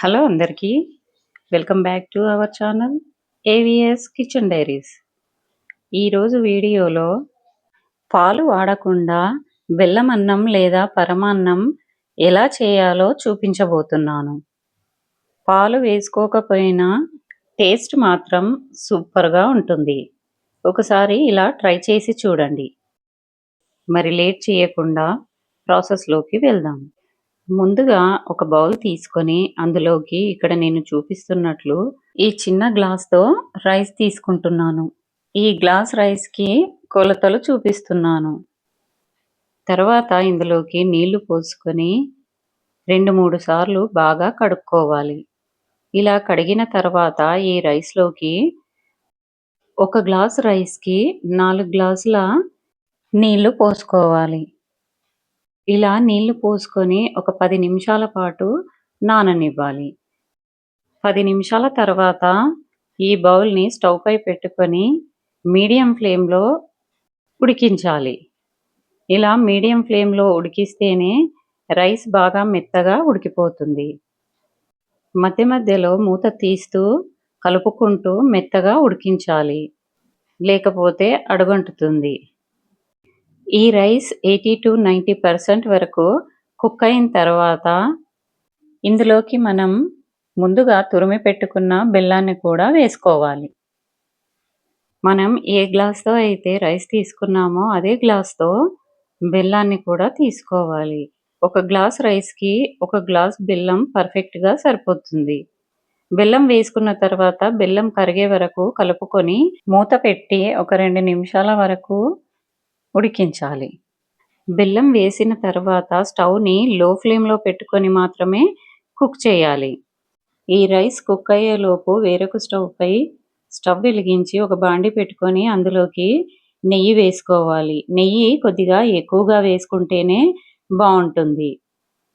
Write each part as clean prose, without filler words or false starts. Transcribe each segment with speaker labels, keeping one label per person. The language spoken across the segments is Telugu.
Speaker 1: హలో అందరికీ. Welcome back to our channel AVS kitchen diaries. ఈరోజు వీడియోలో పాలు వాడకుండా బెల్లం అన్నం లేదా పరమాన్నం ఎలా చేయాలో చూపించబోతున్నాను. పాలు వేసుకోకపోయినా టేస్ట్ మాత్రం సూపర్గా ఉంటుంది. ఒకసారి ఇలా ట్రై చేసి చూడండి. మరి లేట్ చేయకుండా ప్రాసెస్లోకి వెళ్దాం. ముందుగా ఒక బౌల్ తీసుకొని అందులోకి ఇక్కడ నేను చూపిస్తున్నట్లు ఈ చిన్న గ్లాస్తో రైస్ తీసుకుంటున్నాను. ఈ గ్లాస్ రైస్కి కొలతలు చూపిస్తున్నాను. తర్వాత ఇందులోకి నీళ్లు పోసుకొని 2-3 సార్లు బాగా కడుక్కోవాలి. ఇలా కడిగిన తర్వాత ఈ రైస్లోకి 1 గ్లాస్ రైస్కి 4 గ్లాసుల నీళ్లు పోసుకోవాలి. ఇలా నీళ్లు పోసుకొని ఒక 10 నిమిషాల పాటు నాననివ్వాలి. 10 నిమిషాల తర్వాత ఈ బౌల్ని స్టవ్ పై పెట్టుకొని మీడియం ఫ్లేమ్లో ఉడికించాలి. ఇలా మీడియం ఫ్లేమ్లో ఉడికిస్తేనే రైస్ బాగా మెత్తగా ఉడికిపోతుంది. మధ్య మధ్యలో మూత తీస్తూ కలుపుకుంటూ మెత్తగా ఉడికించాలి, లేకపోతే అడుగంటుతుంది. ఈ రైస్ 80-90% వరకు కుక్ అయిన తర్వాత ఇందులోకి మనం ముందుగా తురిమి పెట్టుకున్న బెల్లాన్ని కూడా వేసుకోవాలి. మనం ఏ గ్లాస్తో అయితే రైస్ తీసుకున్నామో అదే గ్లాస్తో బెల్లాన్ని కూడా తీసుకోవాలి. 1 గ్లాస్ రైస్కి 1 గ్లాస్ బెల్లం పర్ఫెక్ట్గా సరిపోతుంది. బెల్లం వేసుకున్న తర్వాత బెల్లం కరిగే వరకు కలుపుకొని మూత పెట్టి ఒక 2 నిమిషాల వరకు ఉడికించాలి. బెల్లం వేసిన తర్వాత స్టవ్ని లో ఫ్లేమ్లో పెట్టుకొని మాత్రమే కుక్ చేయాలి. ఈ రైస్ కుక్ అయ్యేలోపు వేరొక స్టవ్ వెలిగించి ఒక బాండి పెట్టుకొని అందులోకి నెయ్యి వేసుకోవాలి. నెయ్యి కొద్దిగా ఎక్కువగా వేసుకుంటేనే బాగుంటుంది.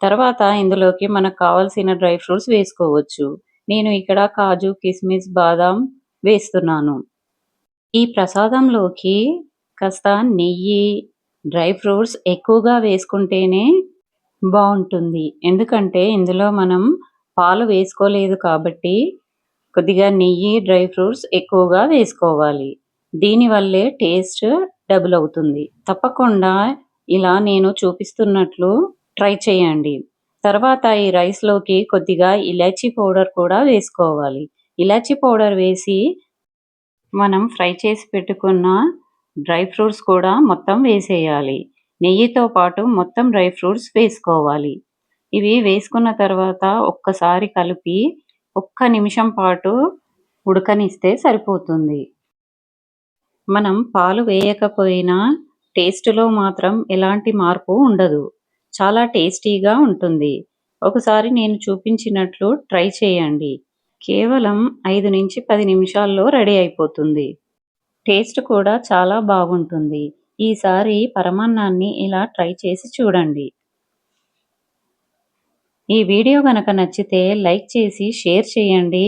Speaker 1: తర్వాత ఇందులోకి మనకు కావాల్సిన డ్రై ఫ్రూట్స్ వేసుకోవచ్చు. నేను ఇక్కడ కాజు, కిస్మిస్, బాదాం వేస్తున్నాను. ఈ ప్రసాదంలోకి కాస్త నెయ్యి, డ్రై ఫ్రూట్స్ ఎక్కువగా వేసుకుంటేనే బాగుంటుంది. ఎందుకంటే ఇందులో మనం పాలు వేసుకోలేదు కాబట్టి కొద్దిగా నెయ్యి, డ్రై ఫ్రూట్స్ ఎక్కువగా వేసుకోవాలి. దీనివల్లే టేస్ట్ డబుల్ అవుతుంది. తప్పకుండా ఇలా నేను చూపిస్తున్నట్లు ట్రై చేయండి. తర్వాత ఈ రైస్లోకి కొద్దిగా ఇలాచీ పౌడర్ కూడా వేసుకోవాలి. ఇలాచీ పౌడర్ వేసి మనం ఫ్రై చేసి పెట్టుకున్న డ్రై ఫ్రూట్స్ కూడా మొత్తం వేసేయాలి. నెయ్యితో పాటు మొత్తం డ్రై ఫ్రూట్స్ వేసుకోవాలి. ఇవి వేసుకున్న తర్వాత ఒక్కసారి కలిపి 1 నిమిషం పాటు ఉడకనిస్తే సరిపోతుంది. మనం పాలు వేయకపోయినా టేస్ట్లో మాత్రం ఎలాంటి మార్పు ఉండదు. చాలా టేస్టీగా ఉంటుంది. ఒకసారి నేను చూపించినట్లు ట్రై చేయండి. కేవలం 5-10 నిమిషాల్లో రెడీ అయిపోతుంది. టేస్ట్ కూడా చాలా బాగుంటుంది. ఈసారి పరమాన్నాన్ని ఇలా ట్రై చేసి చూడండి. ఈ వీడియో గనక నచ్చితే లైక్ చేసి షేర్ చేయండి.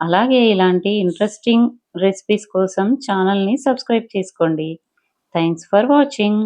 Speaker 1: అలాగే ఇలాంటి ఇంట్రెస్టింగ్ రెసిపీస్ కోసం ఛానల్ని సబ్స్క్రైబ్ చేసుకోండి. Thanks for watching.